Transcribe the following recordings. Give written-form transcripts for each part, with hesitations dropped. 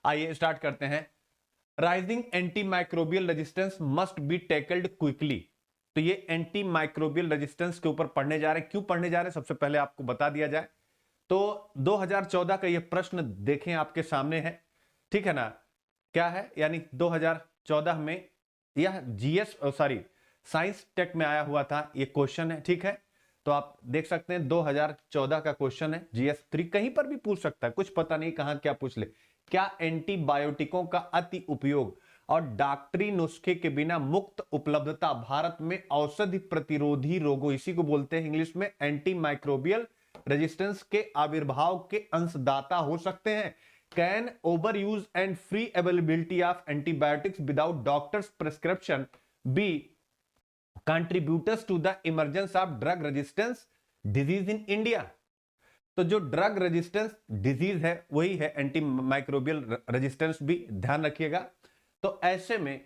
आइए स्टार्ट करते हैं। Rising anti microbial resistance must be tackled quickly. तो ये एंटी माइक्रोबियल रेजिस्टेंस के ऊपर पढ़ने जा रहे हैं। क्यों पढ़ने जा रहे हैं सबसे पहले आपको बता दिया जाए तो 2014 का ये प्रश्न देखें आपके सामने है, ठीक है ना। क्या है, यानी 2014 में यह साइंस टेक में आया हुआ था, ये क्वेश्चन है, ठीक है। तो आप देख सकते हैं 2014 का क्वेश्चन है, GS 3 कहीं पर भी पूछ सकता है, कुछ पता नहीं कहां क्या पूछ ले। क्या एंटीबायोटिकों का अति उपयोग और डॉक्टरी नुस्खे के बिना मुक्त उपलब्धता भारत में औषधि प्रतिरोधी रोगों, इसी को बोलते हैं इंग्लिश में एंटी माइक्रोबियल रेजिस्टेंस, के आविर्भाव के अंशदाता हो सकते हैं? Can over use and free availability of antibiotics without doctors prescription be contributors to the emergence of drug resistance disease in India? तो जो ड्रग रेजिस्टेंस डिजीज है वही है एंटी माइक्रोबियल रेजिस्टेंस भी, ध्यान रखिएगा। तो ऐसे में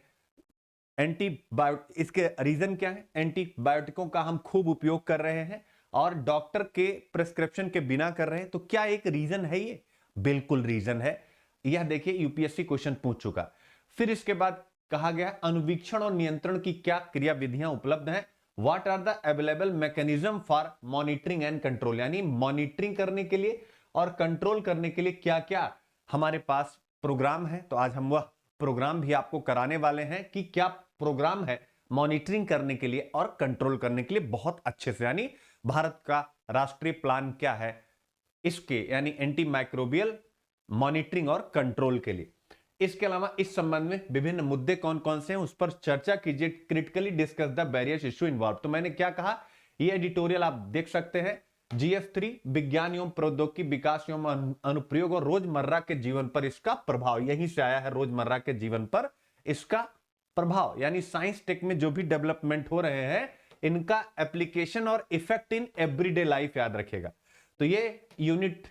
इसके रीजन क्या है? एंटीबायोटिकों का हम खूब उपयोग कर रहे हैं और डॉक्टर के प्रिस्क्रिप्शन के बिना कर रहे हैं, तो क्या एक रीजन है ये? बिल्कुल रीजन है। यह देखिए यूपीएससी क्वेश्चन पूछ चुका। फिर इसके बाद कहा गया अनुवीक्षण और नियंत्रण की क्या क्रिया विधियां उपलब्ध हैं? What are the available mechanism for monitoring and control, यानी मॉनिटरिंग करने के लिए और कंट्रोल करने के लिए क्या क्या हमारे पास प्रोग्राम है। तो आज हम वह प्रोग्राम भी आपको कराने वाले हैं कि क्या प्रोग्राम है मॉनिटरिंग करने के लिए और कंट्रोल करने के लिए बहुत अच्छे से, यानी भारत का राष्ट्रीय प्लान क्या है इसके, यानी एंटी माइक्रोबियल मॉनिटरिंग और कंट्रोल के लिए। इसके अलावा इस संबंध में विभिन्न मुद्दे कौन कौन से हैं उस पर चर्चा कीजिए। Critically discuss the various issue involve. तो मैंने क्या कहा, ये एडिटोरियल आप देख सकते हैं। GS 3 विज्ञान एवं प्रौद्योगिकी विकास एवं अनुप्रयोग और रोजमर्रा के जीवन पर इसका प्रभाव, यहीं से आया है, रोजमर्रा के जीवन पर इसका प्रभाव, यानी साइंस टेक में जो भी डेवलपमेंट हो रहे हैं इनका एप्लीकेशन और इफेक्ट इन एवरीडे लाइफ, याद रखिएगा। तो ये यूनिट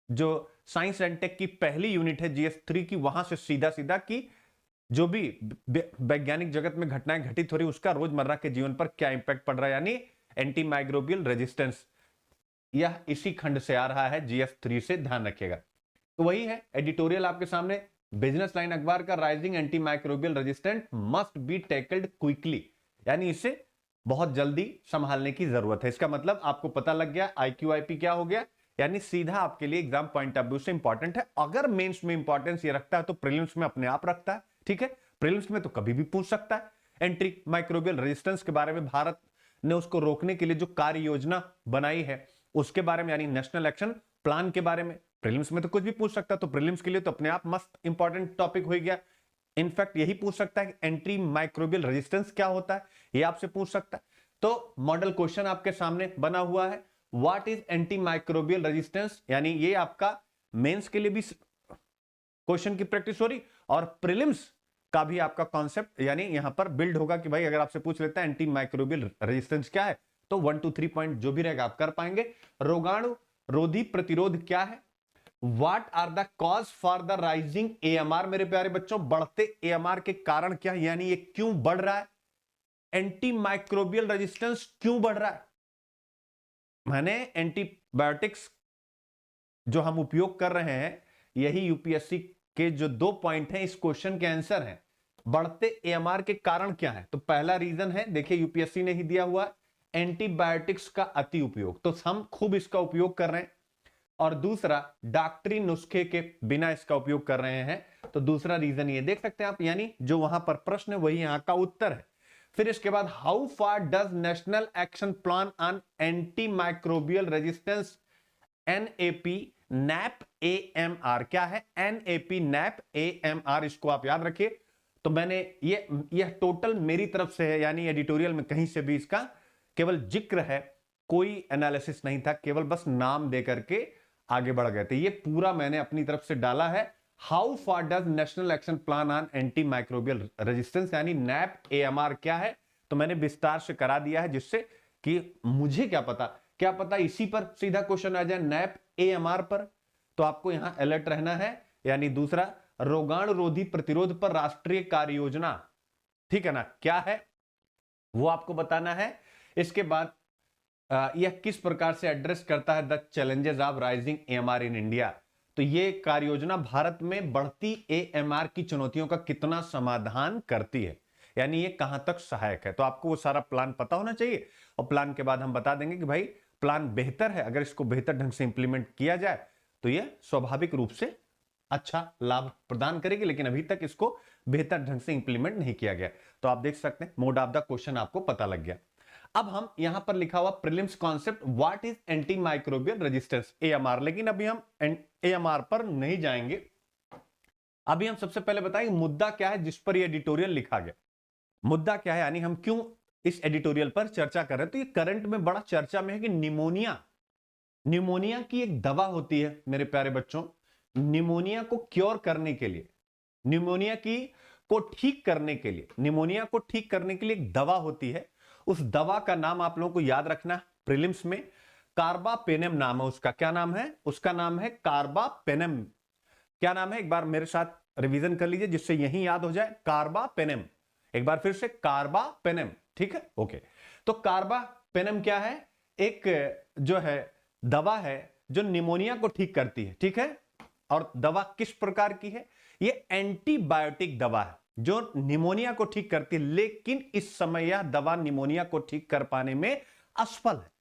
जो साइंस एंड टेक की पहली यूनिट है GS 3 की, वहां से सीधा सीधा की जो भी वैज्ञानिक जगत में घटनाएं घटित हो रही उसका रोजमर्रा के जीवन पर क्या इंपैक्ट पड़ रहा है, यानी एंटी माइक्रोबियल रेजिस्टेंस, यह इसी खंड से आ रहा है GS 3 से, ध्यान रखिएगा। तो वही है एडिटोरियल आपके सामने, बिजनेस लाइन अखबार का, rising anti microbial resistant must be tackled quickly, यानी इसे बहुत जल्दी संभालने की जरूरत है। इसका मतलब आपको पता लग गया IQ-IP क्या हो गया, यानी सीधा आपके लिए एग्जाम पॉइंट ऑफ व्यू से इंपॉर्टेंट है। अगर मेंस में इंपॉर्टेंस ये रखता है तो प्रीलिम्स में अपने आप रखता है, ठीक है। प्रीलिम्स में तो कभी भी पूछ सकता है। एंटी माइक्रोबियल रेजिस्टेंस के बारे में भारत ने उसको रोकने के लिए जो कार्य योजना बनाई है उसके बारे में, यानी नेशनल एक्शन प्लान के बारे में, प्रीलिम्स में तो कुछ भी पूछ सकता है। तो प्रीलिम्स के लिए तो अपने आप मस्त इंपॉर्टेंट टॉपिक हो गया। इनफैक्ट यही पूछ सकता है कि एंटी माइक्रोबियल रेजिस्टेंस क्या होता है, ये आपसे पूछ सकता है। तो मॉडल क्वेश्चन आपके सामने बना हुआ है, what is anti microbial resistance, यानी ये आपका मेंस के लिए भी क्वेश्चन की प्रैक्टिस हो रही और प्रीलिम्स का भी आपका कॉन्सेप्ट, यानी यहां पर बिल्ड होगा कि भाई अगर आपसे पूछ लेता है एंटी माइक्रोबियल रेजिस्टेंस क्या है तो 1 to 3 पॉइंट जो भी रहेगा आप कर पाएंगे। रोगाणु रोधी प्रतिरोध क्या है? What are the cause for the rising AMR, मेरे प्यारे बच्चों, बढ़ते AMR के कारण क्या है, यानी ये क्यों बढ़ रहा है? एंटी माइक्रोबियल रेजिस्टेंस क्यों बढ़ रहा है? मैंने एंटीबायोटिक्स जो हम उपयोग कर रहे हैं, यही यूपीएससी के जो 2 पॉइंट हैं इस क्वेश्चन के आंसर हैं। बढ़ते AMR के कारण क्या है? तो पहला रीजन है, देखिए यूपीएससी ने ही दिया हुआ, एंटीबायोटिक्स का अति उपयोग, तो हम खूब इसका उपयोग कर रहे हैं। और दूसरा, डॉक्टरी नुस्खे के बिना इसका उपयोग कर रहे हैं, तो दूसरा रीजन ये देख सकते हैं आप, यानी जो वहां पर प्रश्न है वही यहां का उत्तर है। फिर इसके बाद, how far does national action plan on anti microbial resistance NAP NAP AMR, क्या है NAP NAP AMR, इसको आप याद रखिए। तो मैंने यह टोटल मेरी तरफ से है, यानी एडिटोरियल में कहीं से भी इसका केवल जिक्र है, कोई एनालिसिस नहीं था, केवल बस नाम दे करके आगे बढ़ गए थे। ये पूरा मैंने अपनी तरफ से डाला है। How far does national action plan on anti microbial resistance, यानी NAP AMR क्या है, तो मैंने विस्तार से करा दिया है, जिससे कि मुझे क्या पता इसी पर सीधा क्वेश्चन आ जाए NAP AMR पर, तो आपको यहां अलर्ट रहना है। यानी दूसरा, रोगाणु रोधी प्रतिरोध पर राष्ट्रीय कार्य योजना, ठीक है ना, क्या है वो आपको बताना है। इसके बाद यह किस प्रकार से एड्रेस करता है the challenges of rising AMR in India, तो ये कार्य योजना भारत में बढ़ती AMR की चुनौतियों का कितना समाधान करती है, यानी ये कहां तक सहायक है। तो आपको वो सारा प्लान पता होना चाहिए और प्लान के बाद हम बता देंगे कि भाई प्लान बेहतर है, अगर इसको बेहतर ढंग से इंप्लीमेंट किया जाए तो ये स्वाभाविक रूप से अच्छा लाभ प्रदान करेगी, लेकिन अभी तक इसको बेहतर ढंग से इंप्लीमेंट नहीं किया गया। तो आप देख सकते हैं मोड ऑफ द क्वेश्चन आपको पता लग गया। अब हम यहां पर लिखा हुआ prelims concept what is anti microbial resistance AMR, लेकिन अभी हम AMR पर नहीं जाएंगे। अभी हम सबसे पहले बताएंगे मुद्दा क्या है जिस पर यह एडिटोरियल लिखा गया। मुद्दा क्या है, यानी हम क्यों इस एडिटोरियल पर चर्चा कर रहे हैं। तो ये करंट में बड़ा चर्चा में है कि निमोनिया की एक दवा होती है मेरे प्यारे बच्चों, निमोनिया को क्योर करने के लिए, निमोनिया को ठीक करने के लिए, निमोनिया को ठीक करने के लिए एक दवा होती है। उस दवा का नाम आप लोगों को याद रखना है प्रीलिम्स में, कार्बापेनम नाम है उसका। क्या नाम है उसका? नाम है कार्बापेनम। क्या नाम है, एक बार मेरे साथ रिवीजन कर लीजिए जिससे यही याद हो जाए, कार्बापेनम। एक बार फिर से, कार्बापेनम, ठीक है, ओके। तो कार्बापेनम क्या है? एक जो है दवा है जो निमोनिया को ठीक करती है, ठीक है। और दवा किस प्रकार की है? ये एंटीबायोटिक दवा है जो निमोनिया को ठीक करती है, लेकिन इस समय यह दवा निमोनिया को ठीक कर पाने में असफल है।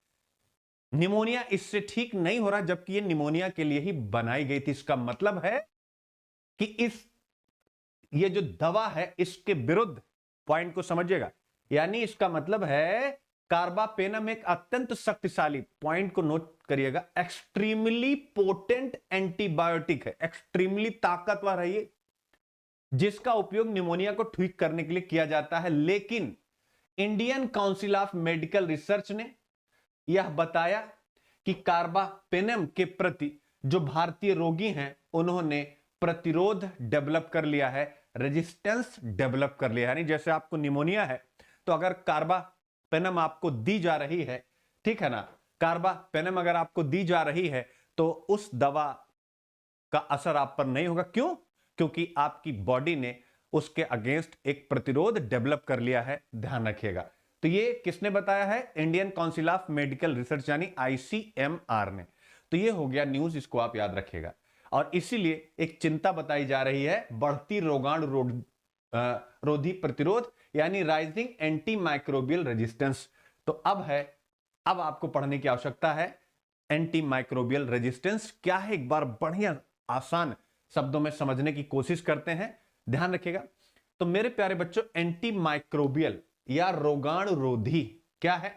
निमोनिया इससे ठीक नहीं हो रहा, जबकि ये निमोनिया के लिए ही बनाई गई थी। इसका मतलब है कि ये जो दवा है इसके विरुद्ध, पॉइंट को समझिएगा, यानी इसका मतलब है कार्बापेनम एक अत्यंत शक्तिशाली, पॉइंट को नोट करिएगा, एक्सट्रीमली पोटेंट एंटीबायोटिक है, एक्सट्रीमली ताकतवर है ये, जिसका उपयोग निमोनिया को ठीक करने के लिए किया जाता है। लेकिन Indian council of medical research ने यह बताया कि कार्बापेनम के प्रति जो भारतीय रोगी हैं उन्होंने प्रतिरोध डेवलप कर लिया है, रेजिस्टेंस डेवलप कर लिया है। यानी जैसे आपको निमोनिया है तो अगर कार्बापेनम आपको दी जा रही है, ठीक है ना, कार्बापेनम अगर आपको दी जा रही है तो उस दवा का असर आप पर नहीं होगा। क्यों? क्योंकि आपकी बॉडी ने उसके अगेंस्ट एक प्रतिरोध डेवलप कर लिया है, ध्यान रखिएगा। तो ये किसने बताया है? Indian council of medical research यानी ICMR ने। तो ये हो गया न्यूज, इसको आप याद रखिएगा। और इसीलिए एक चिंता बताई जा रही है बढ़ती रोगाणु रोधी प्रतिरोध यानी राइजिंग एंटी माइक्रोबियल रेजिस्टेंस। तो अब आपको पढ़ने की आवश्यकता है एंटी माइक्रोबियल रेजिस्टेंस क्या है, एक बार बढ़िया आसान शब्दों में समझने की कोशिश करते हैं, ध्यान रखिएगा। तो मेरे प्यारे बच्चों, एंटी माइक्रोबियल या रोगाणुरोधी क्या है?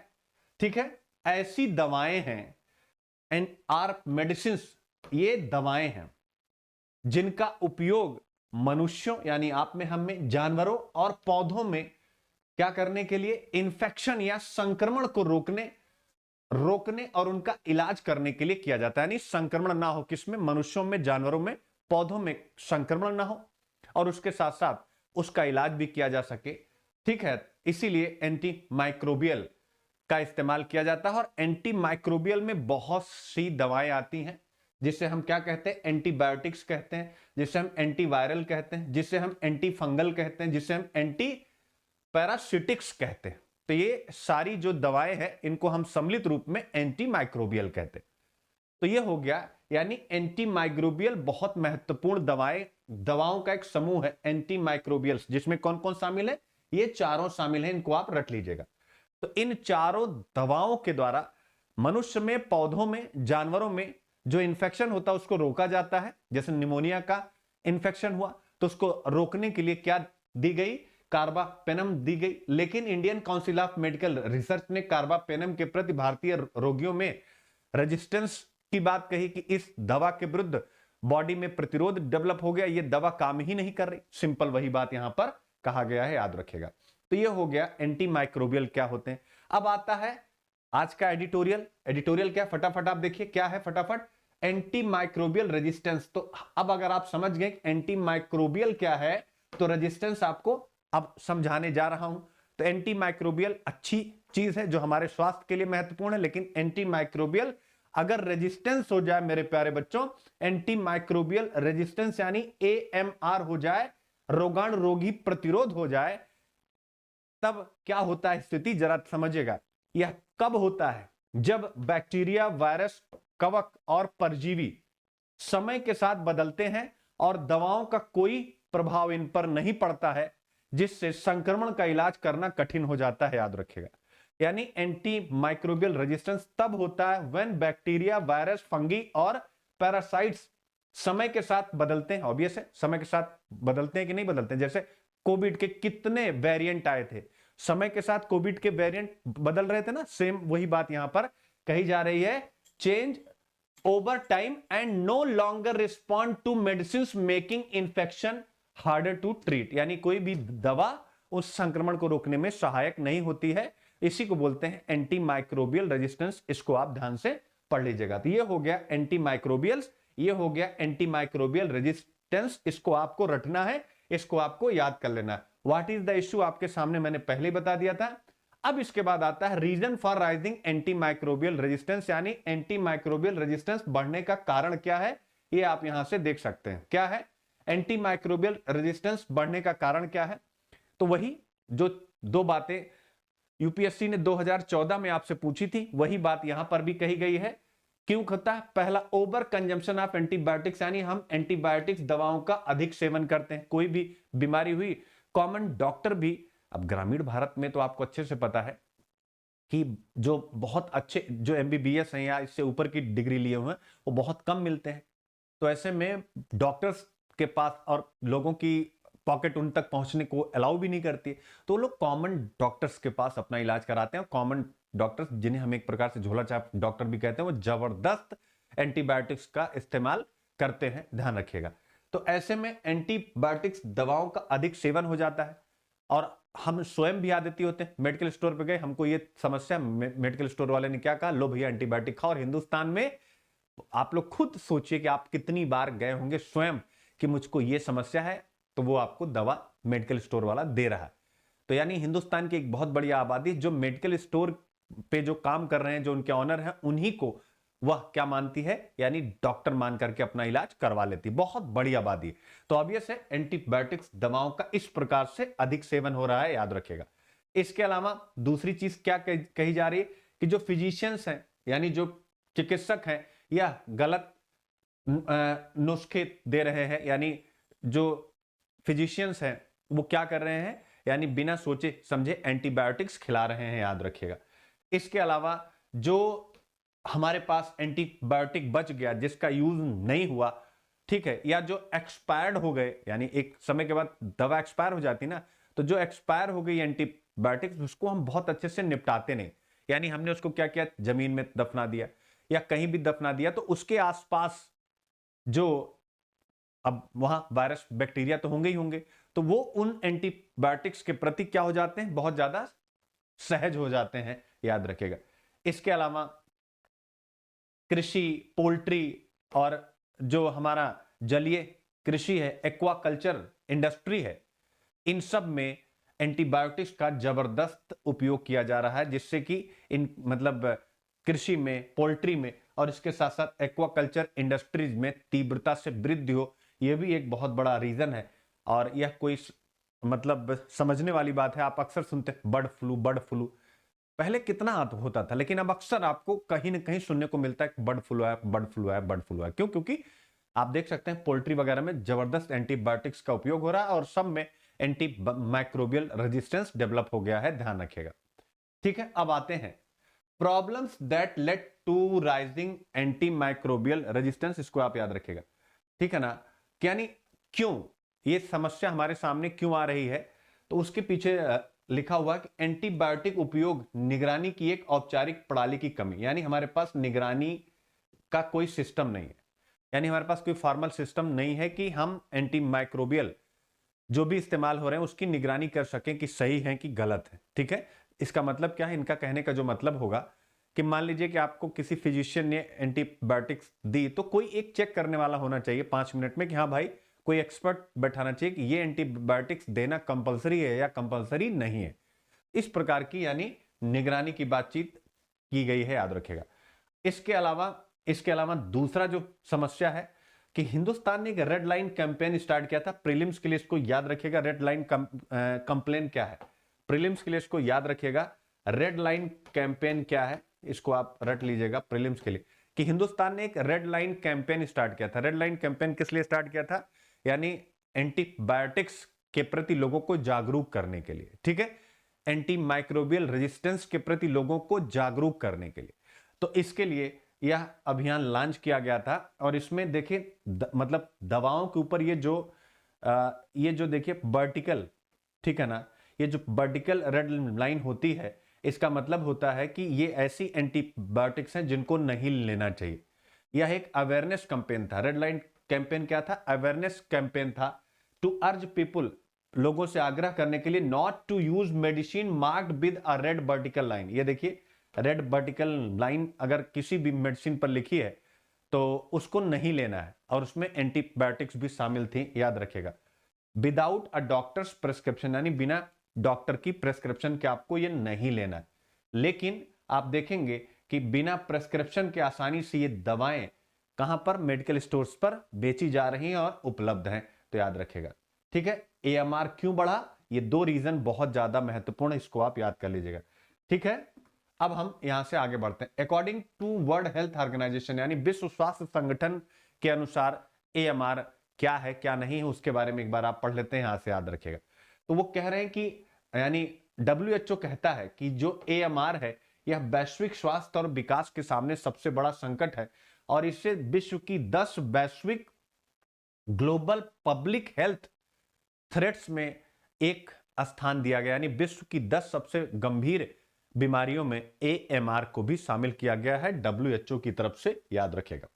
ठीक है, ऐसी दवाएं हैं एंड आर मेडिसिन, ये दवाएं हैं जिनका उपयोग मनुष्यों यानी आप में, हम में, जानवरों और पौधों में क्या करने के लिए? इन्फेक्शन या संक्रमण को रोकने और उनका इलाज करने के लिए किया जाता है। यानी संक्रमण ना हो, किसमें? मनुष्यों में, जानवरों में, पौधों में संक्रमण ना हो और उसके साथ साथ उसका इलाज भी किया जा सके, ठीक है। इसीलिए एंटी माइक्रोबियल का इस्तेमाल किया जाता है। और एंटी माइक्रोबियल में बहुत सी दवाएं आती हैं जिसे हम क्या कहते हैं? एंटीबायोटिक्स कहते हैं, जिसे हम एंटीवायरल कहते हैं, जिसे हम एंटी फंगल कहते हैं, जिसे हम एंटी पैरासिटिक्स कहते हैं। तो ये सारी जो दवाएं हैं इनको हम सम्मिलित रूप में एंटी माइक्रोबियल कहते हैं। तो ये हो गया, यानी एंटी माइक्रोबियल बहुत महत्वपूर्ण दवाओं का एक समूह है एंटी माइक्रोबियल्स, जिसमें कौन कौन शामिल है? ये चारों शामिल हैं, इनको आप रट लीजिएगा। तो इन चारों दवाओं के द्वारा मनुष्य में, पौधों में, जानवरों में जो इन्फेक्शन होता है उसको रोका जाता है। जैसे निमोनिया का इन्फेक्शन हुआ तो उसको रोकने के लिए क्या दी गई? कार्बापेनम दी गई। लेकिन Indian council of medical research ने कार्बापेनम के प्रति भारतीय रोगियों में रेजिस्टेंस की बात कही कि इस दवा के विरुद्ध बॉडी में प्रतिरोध डेवलप हो गया, ये दवा काम ही नहीं कर रही। सिंपल वही बात यहां पर कहा गया है, याद रखेगा। तो ये हो गया एंटी माइक्रोबियल क्या होते हैं। अब आता है आज का एडिटोरियल क्या? फटाफट आप देखिए क्या है, फटाफट, एंटी माइक्रोबियल रेजिस्टेंस। तो अब अगर आप समझ गए एंटी माइक्रोबियल क्या है तो रेजिस्टेंस आपको अब समझाने जा रहा हूं। तो एंटी माइक्रोबियल अच्छी चीज है जो हमारे स्वास्थ्य के लिए महत्वपूर्ण है, लेकिन एंटी माइक्रोबियल अगर रेजिस्टेंस हो जाए मेरे प्यारे बच्चों, एंटी माइक्रोबियल रेजिस्टेंस यानी AMR हो जाए, रोगाणु रोगी प्रतिरोध हो जाए, तब क्या होता है स्थिति, जरा समझिएगा। यह कब होता है? जब बैक्टीरिया, वायरस, कवक और परजीवी समय के साथ बदलते हैं और दवाओं का कोई प्रभाव इन पर नहीं पड़ता है, जिससे संक्रमण का इलाज करना कठिन हो जाता है। याद रखिएगा, यानी एंटी माइक्रोबियल रेजिस्टेंस तब होता है व्हेन बैक्टीरिया, वायरस, फंगी और पैरासाइट्स समय के साथ बदलते हैं। ऑब्वियस है, समय के साथ बदलते हैं कि नहीं बदलते हैं। जैसे कोविड के कितने वेरिएंट आए थे, समय के साथ कोविड के वेरिएंट बदल रहे थे ना, सेम वही बात यहां पर कही जा रही है। Change over time and no longer respond to medicine making infection harder to treat, यानी कोई भी दवा उस संक्रमण को रोकने में सहायक नहीं होती है। इसी को बोलते हैं एंटी माइक्रोबियल रेजिस्टेंस। इसको आप ध्यान से पढ़ लीजिएगा। तो ये हो गया एंटी माइक्रोबियल्स, ये हो गया एंटी माइक्रोबियल रेजिस्टेंस। इसको आपको रटना है, इसको आपको याद कर लेना है। व्हाट इज द इश्यू आपके सामने मैंने पहले बता दिया था। अब इसके बाद आता है reason for rising anti microbial resistance, यानी एंटी माइक्रोबियल रेजिस्टेंस बढ़ने का कारण क्या है, ये आप यहां से देख सकते हैं। क्या है एंटी माइक्रोबियल रेजिस्टेंस बढ़ने का कारण क्या है? तो वही जो दो बातें यूपीएससी ने 2014 में आपसे पूछी थी, वही बात यहां पर भी कही गई है। क्यों होता है? पहला, ओवर कंजम्पशन ऑफ एंटीबायोटिक्स, यानी हम एंटीबायोटिक्स दवाओं का अधिक सेवन करते हैं। कोई भी बीमारी हुई, कॉमन डॉक्टर भी, अब ग्रामीण भारत में तो आपको अच्छे से पता है कि जो बहुत अच्छे जो एमबीबीएस हैं या इससे ऊपर की डिग्री लिए हुए हैं वो बहुत कम मिलते हैं। तो ऐसे में डॉक्टर्स के पास और लोगों की पॉकेट उन तक पहुंचने को अलाउ भी नहीं करती, तो लोग कॉमन डॉक्टर्स के पास अपना इलाज कराते हैं। कॉमन डॉक्टर्स, जिन्हें हम एक प्रकार से झोला छाप डॉक्टर भी कहते हैं, वो जबरदस्त एंटीबायोटिक्स का इस्तेमाल करते हैं, ध्यान रखिएगा। तो ऐसे में एंटीबायोटिक्स दवाओं का अधिक सेवन हो जाता है और हम स्वयं भी आदती होते हैं। मेडिकल स्टोर पे गए, हमको ये समस्या, मेडिकल स्टोर वाले ने क्या कहा, लो भैया एंटीबायोटिक खाओ। और हिंदुस्तान में आप लोग खुद सोचिए कि आप कितनी बार गए होंगे स्वयं कि मुझको ये समस्या है, तो वो आपको दवा मेडिकल स्टोर वाला दे रहा है। तो यानी हिंदुस्तान की एक बहुत बड़ी आबादी जो मेडिकल स्टोर पे जो काम कर रहे हैं, जो उनके ऑनर हैं, उन्हीं को वह क्या मानती है, यानी डॉक्टर मान करके अपना इलाज करवा लेती। बहुत बड़ी आबादी। तो ऑब्वियस है एंटीबायोटिक्स दवाओं का इस प्रकार से अधिक सेवन हो रहा है, याद रखिएगा। इसके अलावा दूसरी चीज क्या कही जा रही है कि जो फिजिशियंस हैं, यानी जो चिकित्सक हैं, यह गलत नुस्खे दे रहे हैं, यानी जो फिजिशियंस हैं वो क्या कर रहे हैं, यानी बिना सोचे समझे एंटीबायोटिक्स खिला रहे हैं, याद रखिएगा। इसके अलावा जो हमारे पास एंटीबायोटिक बच गया, जिसका यूज नहीं हुआ, ठीक है, या जो एक्सपायर्ड हो गए, यानी एक समय के बाद दवा एक्सपायर हो जाती ना, तो जो एक्सपायर हो गई एंटीबायोटिक्स, उसको हम बहुत अच्छे से निपटाते नहीं, यानी हमने उसको क्या किया, जमीन में दफना दिया या कहीं भी दफना दिया, तो उसके आसपास जो अब वहां वायरस बैक्टीरिया तो होंगे ही होंगे, तो वो उन एंटीबायोटिक्स के प्रति क्या हो जाते हैं, बहुत ज्यादा सहज हो जाते हैं, याद रखिएगा। इसके अलावा कृषि, पोल्ट्री और जो हमारा जलीय कृषि है, एक्वाकल्चर इंडस्ट्री है, इन सब में एंटीबायोटिक्स का जबरदस्त उपयोग किया जा रहा है, जिससे कि इन मतलब कृषि में, पोल्ट्री में और इसके साथ साथ एक्वाकल्चर इंडस्ट्रीज में तीव्रता से वृद्धि हो। यह भी एक बहुत बड़ा रीजन है और यह कोई मतलब समझने वाली बात है। आप अक्सर सुनते हैं बर्ड फ्लू, बर्ड फ्लू। पहले कितना होता था, लेकिन अब अक्सर आपको कहीं ना कहीं सुनने को मिलता है कि बर्ड फ्लू है, बर्ड फ्लू है, बर्ड फ्लू है। क्यों? क्योंकि आप देख सकते हैं पोल्ट्री वगैरह में जबरदस्त एंटीबायोटिक्स का उपयोग हो रहा है और सब में एंटी माइक्रोबियल रेजिस्टेंस डेवलप हो गया है, ध्यान रखिएगा। ठीक है, अब आते हैं problems that lead to rising anti microbial resistance. इसको आप याद रखिएगा, ठीक है ना, यानी क्यों ये समस्या हमारे सामने क्यों आ रही है। तो उसके पीछे लिखा हुआ कि एंटीबायोटिक उपयोग निगरानी की एक औपचारिक प्रणाली की कमी, यानी हमारे पास निगरानी का कोई सिस्टम नहीं है, यानी हमारे पास कोई फॉर्मल सिस्टम नहीं है कि हम एंटी माइक्रोबियल जो भी इस्तेमाल हो रहे हैं उसकी निगरानी कर सकें कि सही है कि गलत है। ठीक है, इसका मतलब क्या है, इनका कहने का जो मतलब होगा कि मान लीजिए कि आपको किसी फिजिशियन ने एंटीबायोटिक्स दी, तो कोई एक चेक करने वाला होना चाहिए 5 मिनट में कि हाँ भाई, कोई एक्सपर्ट बैठाना चाहिए कि ये एंटीबायोटिक्स देना कंपलसरी है या कंपलसरी नहीं है। इस प्रकार की यानी निगरानी की बातचीत की गई है, याद रखेगा। इसके अलावा दूसरा जो समस्या है कि हिंदुस्तान ने एक रेड लाइन कैंपेन स्टार्ट किया था प्रीलिम्स के लिए। इसको याद रखिएगा, रेड लाइन कंप्लेन क्या है, प्रीलिम्स के लिए इसको याद रखिएगा। रेड लाइन कैंपेन क्या है, इसको आप रट लीजिएगा प्रीलिम्स के लिए। कि हिंदुस्तान ने एक रेड लाइन कैंपेन स्टार्ट किया था। रेड लाइन कैंपेन किस लिए स्टार्ट किया था? यानी एंटीबायोटिक्स के प्रति लोगों को जागरूक करने के लिए, ठीक है, एंटी माइक्रोबियल रेजिस्टेंस के प्रति लोगों को जागरूक करने के लिए। तो इसके लिए यह अभियान लॉन्च किया गया था। और इसमें देखिए मतलब दवाओं के ऊपर ये जो देखिए वर्टिकल, ठीक है ना, ये जो वर्टिकल रेड लाइन होती है, इसका मतलब होता है कि ये ऐसी एंटीबायोटिक्स हैं जिनको नहीं लेना चाहिए। यह एक अवेयरनेस कैंपेन था। रेड लाइन कैंपेन क्या था? अवेयरनेस कैंपेन था टू अर्ज पीपुल, लोगों से आग्रह करने के लिए, not to use medicine marked with a red vertical line. ये देखिए रेड वर्टिकल लाइन अगर किसी भी मेडिसिन पर लिखी है तो उसको नहीं लेना है, और उसमें एंटीबायोटिक्स भी शामिल थी, याद रखिएगा। विदाउट अ डॉक्टर्स प्रेस्क्रिप्शन, यानी बिना डॉक्टर की प्रेस्क्रिप्शन के आपको ये नहीं लेना है। लेकिन आप देखेंगे कि बिना प्रेस्क्रिप्शन के आसानी से ये दवाएं कहां पर? मेडिकल स्टोर्स पर बेची जा रही हैं और उपलब्ध हैं, तो याद रखिएगा, ठीक है। एएमआर क्यों बढ़ा? ये दो रीजन बहुत ज्यादा महत्वपूर्ण है, इसको आप याद कर लीजिएगा, ठीक है। अब हम यहां से आगे बढ़ते हैं। According to World Health Organization, यानी विश्व स्वास्थ्य संगठन के अनुसार एएमआर क्या है क्या नहीं है उसके बारे में एक बार आप पढ़ लेते हैं, यहां से याद रखिएगा। तो वो कह रहे हैं कि यानी WHO कहता है कि जो एएमआर है यह वैश्विक स्वास्थ्य और विकास के सामने सबसे बड़ा संकट है, और इसे विश्व की 10 वैश्विक ग्लोबल पब्लिक हेल्थ थ्रेट्स में एक स्थान दिया गया, यानी विश्व की 10 सबसे गंभीर बीमारियों में एएमआर को भी शामिल किया गया है WHO की तरफ से, याद रखिएगा।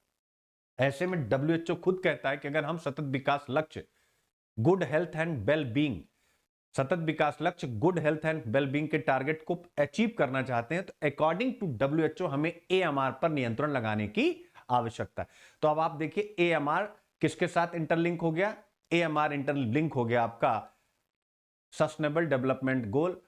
ऐसे में WHO खुद कहता है कि अगर हम सतत विकास लक्ष्य good health and well being, सतत विकास लक्ष्य good health and well being के टारगेट को अचीव करना चाहते हैं, तो अकॉर्डिंग टू WHO हमें एएमआर पर नियंत्रण लगाने की आवश्यकता है। तो अब आप देखिए एएमआर किसके साथ इंटरलिंक हो गया? एएमआर इंटरलिंक हो गया आपका sustainable development goal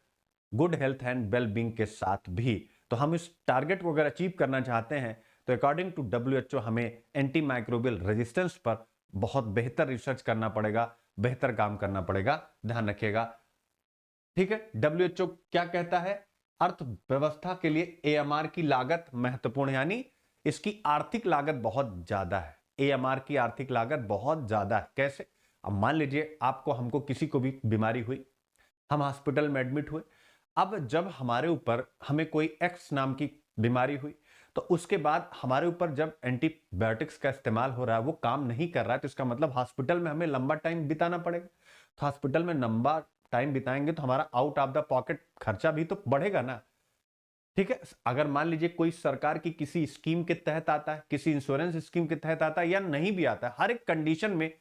good health and well being के साथ भी। तो हम इस टारगेट को अगर अचीव करना चाहते हैं तो अकॉर्डिंग टू WHO हमें एंटी माइक्रोबियल रेजिस्टेंस पर बहुत बेहतर रिसर्च करना पड़ेगा, बेहतर काम करना पड़ेगा, ध्यान रखिएगा, ठीक है। WHO क्या कहता है? अर्थव्यवस्था के लिए एएमआर की लागत महत्वपूर्ण है, यानी इसकी आर्थिक लागत बहुत ज्यादा है। एएमआर की आर्थिक लागत बहुत ज्यादा है। कैसे? अब मान लीजिए आपको, हमको, किसी को भी बीमारी हुई, हम हॉस्पिटल में एडमिट हुए। अब जब हमारे ऊपर, हमें कोई एक्स नाम की बीमारी हुई, तो उसके बाद हमारे ऊपर जब एंटीबायोटिक्स का इस्तेमाल हो रहा है, वो काम नहीं कर रहा है, तो इसका मतलब हॉस्पिटल में हमें लंबा टाइम बिताना पड़ेगा। तो हॉस्पिटल में लंबा टाइम बिताएंगे तो हमारा आउट ऑफ द पॉकेट खर्चा भी तो बढ़ेगा ना, ठीक है। अगर मान लीजिए कोई सरकार की किसी स्कीम के तहत आता है, किसी इंश्योरेंस स्कीम के तहत आता है या नहीं भी आता है, हर एक कंडीशन में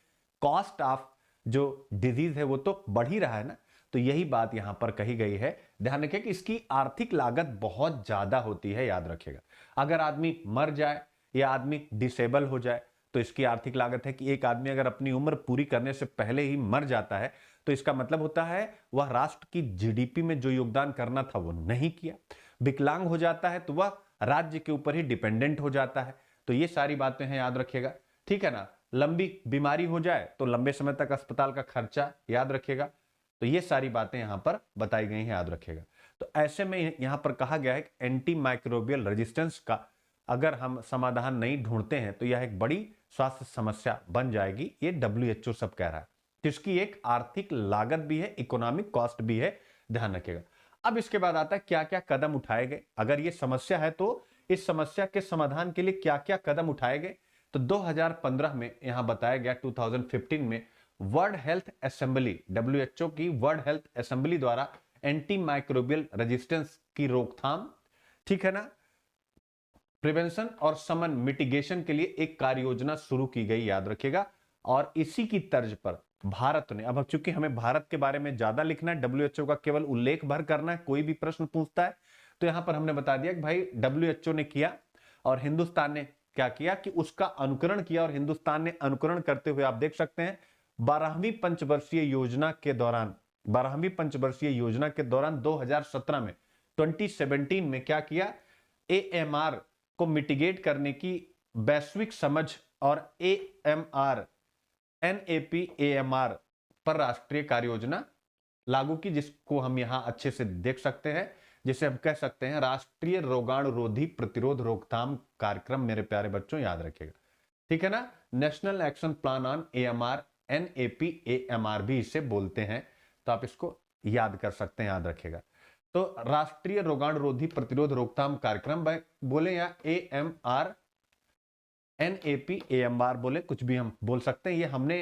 कॉस्ट ऑफ जो डिजीज है वो तो बढ़ ही रहा है ना। तो यही बात यहां पर कही गई है, ध्यान रखिए कि इसकी आर्थिक लागत बहुत ज्यादा होती है, याद रखिएगा। अगर आदमी मर जाए या आदमी डिसेबल हो जाए तो इसकी आर्थिक लागत है कि एक आदमी अगर अपनी उम्र पूरी करने से पहले ही मर जाता है तो इसका मतलब होता है वह राष्ट्र की जीडीपी में जो योगदान करना था वो नहीं किया। विकलांग हो जाता है तो वह राज्य के ऊपर ही डिपेंडेंट हो जाता है। तो ये सारी बातें हैं, याद रखिएगा, ठीक है ना। लंबी बीमारी हो जाए तो लंबे समय तक अस्पताल का खर्चा, याद रखिएगा। तो ये सारी बातें यहां पर बताई गई हैं, याद रखिएगा। तो ऐसे में यहां पर कहा गया है कि एंटी माइक्रोबियल रेजिस्टेंस का अगर हम समाधान नहीं ढूंढते हैं तो यह एक बड़ी स्वास्थ्य समस्या बन जाएगी, ये WHO सब कह रहा है। तो इसकी एक आर्थिक लागत भी है, इकोनॉमिक कॉस्ट भी है, ध्यान रखिएगा। अब इसके बाद आता है क्या क्या कदम उठाए गए। अगर ये समस्या है तो इस समस्या के समाधान के लिए क्या क्या कदम उठाए गए। तो 2015 में यहां बताया गया, 2015 में वर्ल्ड हेल्थ असेंबली, WHO की वर्ल्ड हेल्थ असेंबली द्वारा एंटी माइक्रोबियल रेजिस्टेंस की रोकथाम, ठीक है ना, प्रिवेंशन और समन मिटिगेशन के लिए एक कार्य योजना शुरू की गई, याद रखिएगा। और इसी की तर्ज पर भारत ने, अब चूंकि हमें भारत के बारे में ज्यादा लिखना है, WHO का केवल उल्लेख भर करना है, कोई भी प्रश्न पूछता है तो यहां पर हमने बता दिया कि भाई WHO ने किया और हिंदुस्तान ने क्या किया कि उसका अनुकरण किया। और हिंदुस्तान ने अनुकरण करते हुए आप देख सकते हैं 12वीं पंचवर्षीय योजना के दौरान, 12वीं पंचवर्षीय योजना के दौरान 2017 में, 2017 में क्या किया, AMR को मिटिगेट करने की वैश्विक समझ और AMR NAP AMR पर राष्ट्रीय कार्य योजना लागू की, जिसको हम यहां अच्छे से देख सकते हैं, जिसे हम कह सकते हैं राष्ट्रीय रोगाणुरोधी प्रतिरोध रोकथाम कार्यक्रम। मेरे प्यारे बच्चों याद रखिएगा, ठीक है ना। National action plan on AMR, NAP AMR भी इसे बोलते हैं, तो आप इसको याद कर सकते हैं, याद रखिएगा। तो राष्ट्रीय रोगाणुरोधी प्रतिरोध रोकथाम कार्यक्रम बोले या एएमआर, एनएपी एएमआर बोले, कुछ भी हम बोल सकते हैं। ये हमने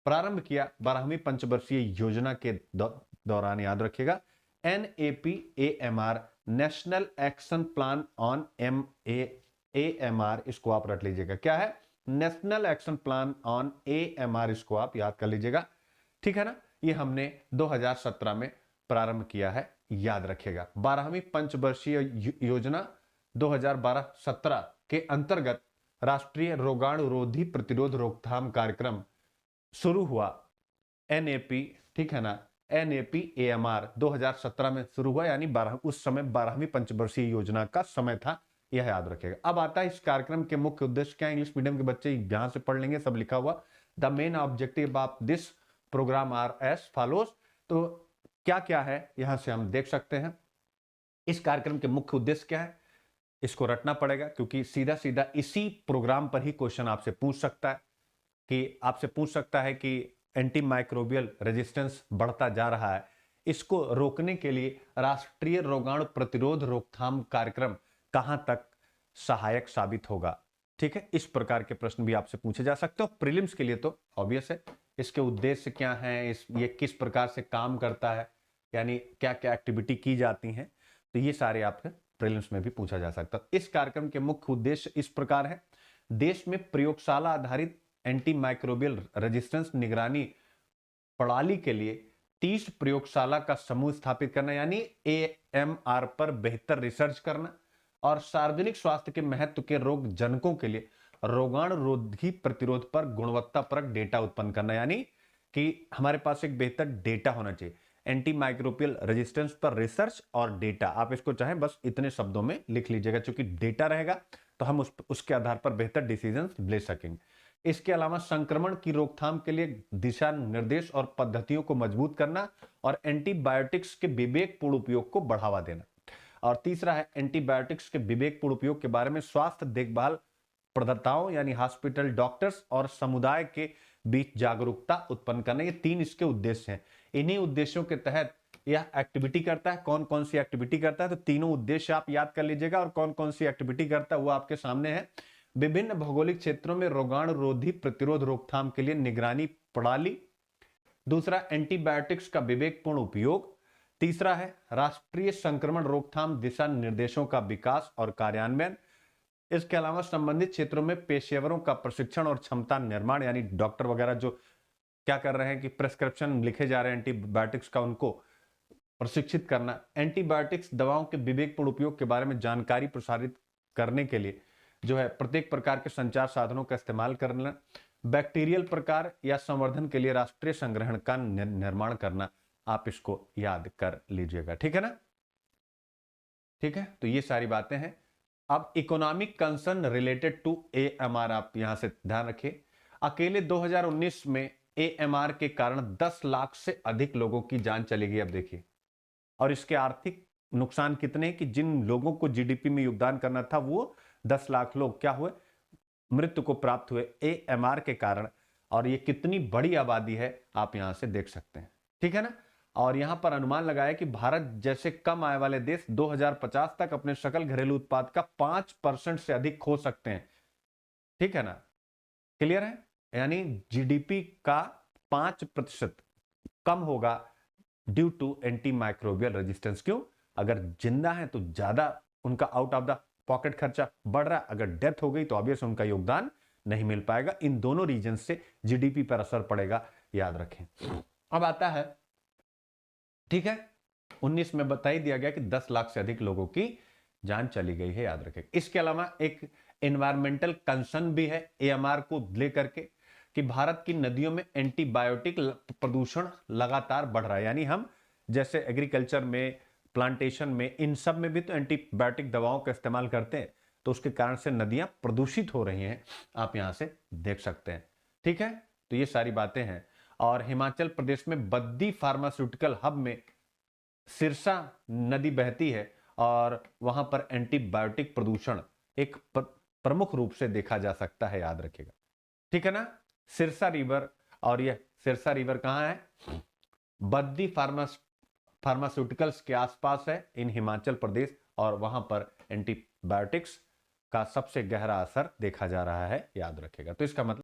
प्रारंभ किया 12वीं पंचवर्षीय योजना के दौरान, याद रखिएगा। NAP AMR, national action plan on AMR, इसको आप रट लीजिएगा। क्या है? National action plan on AMR, इसको आप याद कर लीजिएगा, ठीक है ना। ये हमने 2017 में प्रारंभ किया है, याद रखिएगा। 12वीं पंचवर्षीय योजना 2012-17 के अंतर्गत राष्ट्रीय रोगाणुरोधी प्रतिरोध रोकथाम कार्यक्रम शुरू हुआ, एनएपी, ठीक है ना। एनएपी एएमआर 2017 में शुरू हुआ, यानी उस समय 12वीं पंचवर्षीय योजना का समय था, यह याद रखेगा। अब आता है इस कार्यक्रम के मुख्य उद्देश्य क्या। इंग्लिश मीडियम के बच्चे यहां से पढ़ लेंगे, सब लिखा हुआ। The main objective of this program are as follows. तो क्या क्या है यहां से हम देख सकते हैं। इस कार्यक्रम के मुख्य उद्देश्य क्या है, इसको रटना पड़ेगा, क्योंकि सीधा सीधा इसी प्रोग्राम पर ही क्वेश्चन आपसे पूछ सकता है। कि आपसे पूछ सकता है कि एंटी माइक्रोबियल रेजिस्टेंस बढ़ता जा रहा है, इसको रोकने के लिए राष्ट्रीय रोगाणु प्रतिरोध रोकथाम कार्यक्रम कहां तक सहायक साबित होगा, ठीक है। इस प्रकार के प्रश्न भी आपसे पूछे जा सकते हो। प्रीलिम्स के लिए तो ऑब्वियस है, इसके उद्देश्य क्या है, ये किस प्रकार से काम करता है, यानी क्या क्या एक्टिविटी की जाती हैं, तो ये सारे आपके प्रीलिम्स में भी पूछा जा सकता है। इस कार्यक्रम के मुख्य उद्देश्य इस प्रकार है। देश में प्रयोगशाला आधारित एंटी माइक्रोबियल रेजिस्टेंस निगरानी प्रणाली के लिए 30 प्रयोगशाला का समूह स्थापित करना, यानी एएमआर पर बेहतर रिसर्च करना, और सार्वजनिक स्वास्थ्य के महत्व के रोग जनकों के लिए रोगाणुरोधी प्रतिरोध पर गुणवत्तापरक डेटा उत्पन्न करना, यानी कि हमारे पास एक बेहतर डेटा होना चाहिए। एंटी माइक्रोबियल रेजिस्टेंस पर रिसर्च और डेटा, आप इसको चाहें बस इतने शब्दों में लिख लीजिएगा, क्योंकि डेटा रहेगा तो हम उसके आधार पर बेहतर डिसीजन ले सकेंगे। इसके अलावा संक्रमण की रोकथाम के लिए दिशा निर्देश और पद्धतियों को मजबूत करना, और एंटीबायोटिक्स के विवेकपूर्ण उपयोग को बढ़ावा देना। और तीसरा है एंटीबायोटिक्स के विवेकपूर्ण उपयोग के बारे में स्वास्थ्य देखभाल प्रदाताओं यानी हॉस्पिटल, डॉक्टर्स और समुदाय के बीच जागरूकता उत्पन्न करना। ये 3 इसके उद्देश्य हैं। इन्हीं उद्देश्यों के तहत यह एक्टिविटी करता है। कौन कौन सी एक्टिविटी करता है, तो तीनों उद्देश्य आप याद कर लीजिएगा, और कौन कौन सी एक्टिविटी करता है वो आपके सामने है। विभिन्न भौगोलिक क्षेत्रों में रोगाणुरोधी प्रतिरोध रोकथाम के लिए निगरानी प्रणाली। दूसरा, एंटीबायोटिक्स का विवेकपूर्ण उपयोग। तीसरा है राष्ट्रीय संक्रमण रोकथाम दिशा निर्देशों का विकास और कार्यान्वयन। इसके अलावा संबंधित क्षेत्रों में पेशेवरों का प्रशिक्षण और क्षमता निर्माण, यानी डॉक्टर वगैरह जो क्या कर रहे हैं कि प्रेस्क्रिप्शन लिखे जा रहे हैं एंटीबायोटिक्स का, उनको प्रशिक्षित करना। एंटीबायोटिक्स दवाओं के विवेकपूर्ण उपयोग के बारे में जानकारी प्रसारित करने के लिए जो है प्रत्येक प्रकार के संचार साधनों का इस्तेमाल करना। बैक्टीरियल प्रकार या संवर्धन के लिए राष्ट्रीय संग्रहण का निर्माण करना। आप इसको याद कर लीजिएगा, ठीक है ना। ठीक है, तो ये सारी बातें हैं। अब economic concern related to AMR, आप यहां से ध्यान रखिए। अकेले 2019 में एएमआर के कारण 10 लाख से अधिक लोगों की जान चली गई। अब देखिए, और इसके आर्थिक नुकसान कितने, कि जिन लोगों को जीडीपी में योगदान करना था वो 10 लाख लोग क्या हुए, मृत्यु को प्राप्त हुए एएमआर के कारण। और ये कितनी बड़ी आबादी है आप यहां से देख सकते हैं, ठीक है ना। और यहां पर अनुमान लगाया कि भारत जैसे कम आय वाले देश 2050 तक अपने सकल घरेलू उत्पाद का 5% से अधिक खो सकते हैं, ठीक है ना। क्लियर है, यानी जीडीपी का 5% कम होगा due to anti microbial resistance. क्यों? अगर जिंदा है तो ज्यादा उनका आउट ऑफ द पॉकेट खर्चा बढ़ रहा है, अगर डेथ हो गई तो ऑब्वियस उनका योगदान नहीं मिल पाएगा। इन दोनों रीजन से जीडीपी पर असर पड़ेगा, याद रखें। अब आता है, ठीक है, 19 में बता ही दिया गया कि 10 लाख से अधिक लोगों की जान चली गई है, याद रखें। इसके अलावा एक एनवायरमेंटल कंसर्न भी है एएमआर को लेकर के, कि भारत की नदियों में एंटीबायोटिक प्रदूषण लगातार बढ़ रहा है। यानी हम जैसे एग्रीकल्चर में, प्लांटेशन में, इन सब में भी तो एंटीबायोटिक दवाओं का इस्तेमाल करते हैं, तो उसके कारण से नदियां प्रदूषित हो रही हैं, आप यहां से देख सकते हैं, ठीक है। तो ये सारी बातें हैं। और हिमाचल प्रदेश में बद्दी फार्मास्यूटिकल हब में सिरसा नदी बहती है और वहां पर एंटीबायोटिक प्रदूषण एक प्रमुख रूप से देखा जा सकता है, याद रखिएगा, ठीक है ना। सिरसा रिवर, और यह सिरसा रिवर कहां है? बद्दी फार्मास्यूटिकल्स के आसपास है इन हिमाचल प्रदेश, और वहां पर एंटीबायोटिक्स का सबसे गहरा असर देखा जा रहा है, याद रखेगा। तो इसका मतलब